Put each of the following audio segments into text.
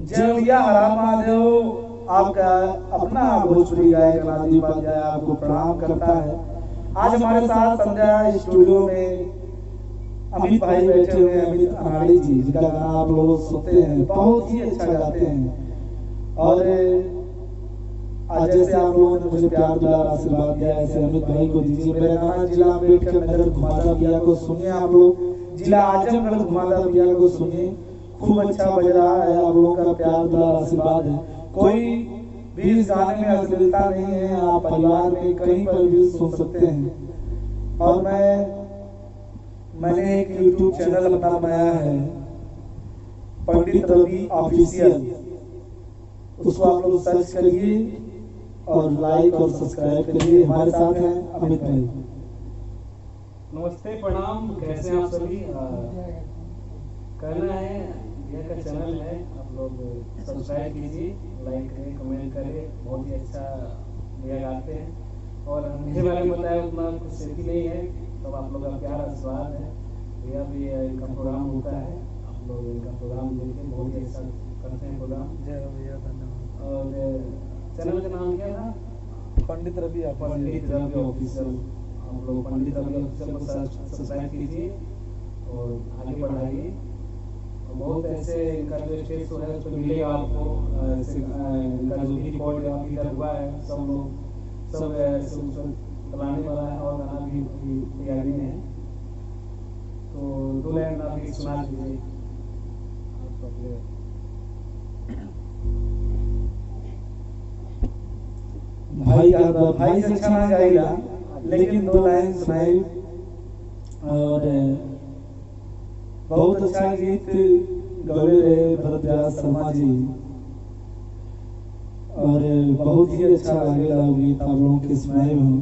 जय भैया हरा महादेव। आपका अपना भोजपुरी गायक अनादि उपाध्याय आपको प्रणाम करता है। आज हमारे साथ संध्या स्टूडियो में अमित भाई बैठे हुए हैं, अमित अनाड़ी जी, जिनका गाना आप लोग सुनते हैं, बहुत ही अच्छा गाते हैं। और आज जैसे आप लोगों ने मुझे प्यार दुलार आशीर्वाद दिया, ऐसे अमित भाई को दीजिए। मेरा गाना जिला अम्बेडकर नगर घुमाता पिया को सुनिए आप लोग, जिला आजमगढ़ घुमाता पिया को सुनिए, खूब अच्छा बज रहा है। आप लोगों का प्यार दुलार आशीर्वाद है। कोई भी इस गाने में अश्लीलता नहीं है, आप परिवार में कहीं पर भी सुन सकते हैं। और मैंने एक YouTube चैनल अपना बनाया है, पंडित रवि ऑफिशियल, उसको आप लोग सर्च करिए और लाइक और सब्सक्राइब करिए। हमारे साथ हैं अमित भाई। नमस्ते, प्रणाम, कैसे हैं आप सभी। कहना है यह का चैनल है, आप लोग सब्सक्राइब कीजिए, लाइक करें, कमेंट करें। बहुत ही अच्छा भैया गाते हैं और मेरे बारे में बताया उतना कुछ सेफ्टी नहीं है, तो आप लोग का प्यार आशीर्वाद है। भैया भी इनका प्रोग्राम होता है, आप लोग इनका प्रोग्राम देखें, बहुत ही अच्छा करते हैं प्रोग्राम। जय भैया, धन्यवाद। और चैनल का नाम क्या था? पंडित रवि ऑफिशियल। आप लोग पंडित रवि ऑफिशियल को सब्सक्राइब कीजिए और आगे बढ़ाइए। बहुत ऐसे इनका जो स्टेज शो है उस पर मिलेगा आपको। इनका जो भी रिकॉर्ड इधर हुआ है, सब लोग सब चलाने वाला है और गाना भी तैयारी में है। तो दो लाइन आप सुना दीजिए। भाई से अच्छा ना गाएगा, लेकिन दो लाइन सुनाई। और बहुत अच्छा गीत गौले रहे भरतव्यास शर्मा जी, और बहुत ही अच्छा लगेगा गीत आप लोगों के सुनाए हूँ।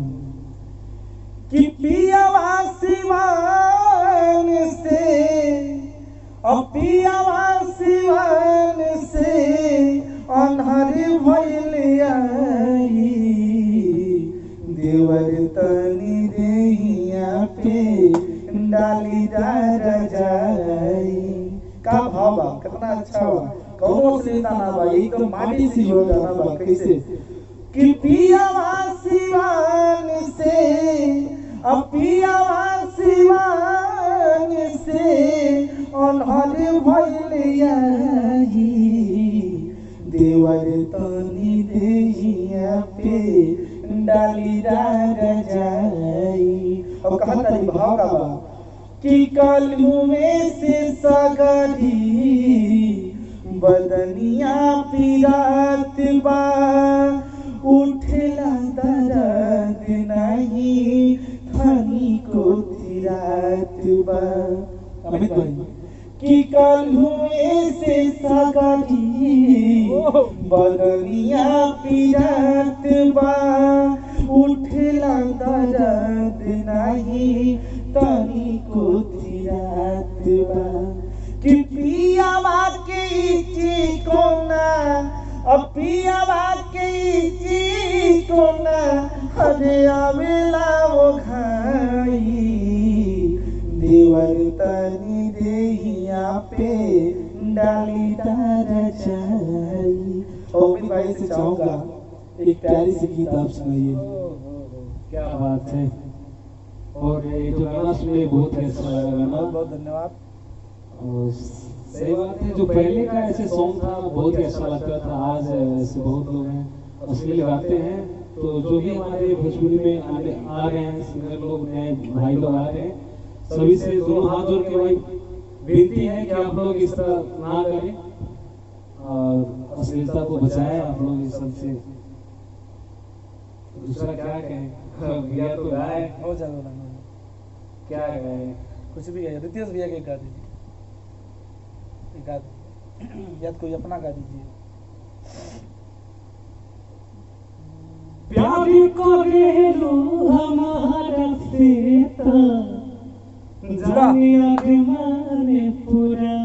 कि पियावा सिवान से, और पियावा सिवान से अनहर भइल आई, देवर तनी देहिया पे डाली डार जाई। का भाव बा, कितना अच्छा बा, कौनो अश्लीलता ना बा, एकदम माटी सी हो गाना बा। कैसे कि पियावा सिवान से, अब पियावा सिवान से अनहर भइल आई, देवर तनी देहिया पे डाली डार जाई। और कहा तारी भाव का बा कि कलू में से सगरी बदनिया पिरात बा, उठला दर्द नहीं धनी को थिरात बा। अमित भाई कि कलू में से सगरी बदनिया पिरात बा, उठला दर्द नहीं तनी को थिरात बा। कि पियावा के चिकोना, अब पियावा के चिकोना हरे आवेला वो घाई, देवर तनी देहिया पे डाली डार जाई। और अमित भाई से चाहूंगा एक प्यारी सी गीत आप सुनाइए। क्या बात है। और ये जो गाना सुने बहुत अच्छा लगा गाना, बहुत धन्यवाद। और सही बात है, जो पहले का ऐसे सॉन्ग था बहुत ही अच्छा लगता था। आज ऐसे बहुत लोग हैं अश्लील गाते हैं, तो जो भी हमारे भोजपुरी में आ रहे हैं सिंगर लोग, नए भाई लोग आ रहे हैं, सभी से दोनों हाथ जोड़ के भाई विनती है कि आप लोग इस तरह ना करें और अश्लीलता को बचाएं आप लोग इस सब से। दूसरा क्या कहें, भैया तो गाए, हो जाएगा क्या गाए, कुछ भी है। रितेश भैया के गा दीजिए, गा या तो कोई अपना गा दीजिए। प्यारी करेलू हमारा सीता, जानिया माने पूरा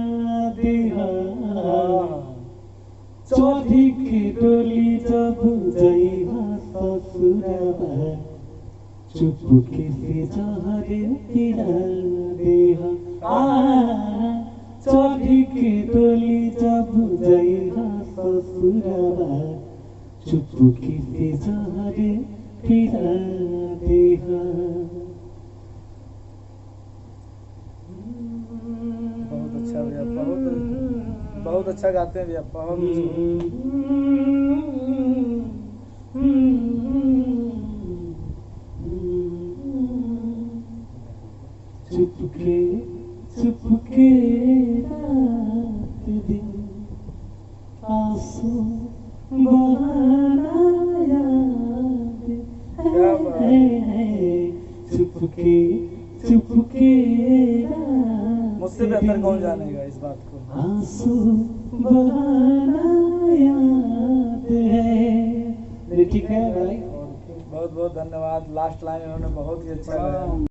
देहा, चौथी की डोली जब जइहा ससुरवा, चुपके से जहरे पिला देहा। चौथी की डोली जब जइहा ससुराबा चुपके से जारे फिरा देहा। बहुत अच्छा भैया, बहुत अच्छा गाते हैं भैया, बहुत चुपके चुपके रात दिन आंसू बहाना याद है। चुपके चुपके मुझसे बेहतर कौन जानेगा इस बात को। आंसू बहाना याद है। मेरी ठीक है भाई। बहुत बहुत धन्यवाद। लास्ट लाइन इन्होंने बहुत ही अच्छा गाया।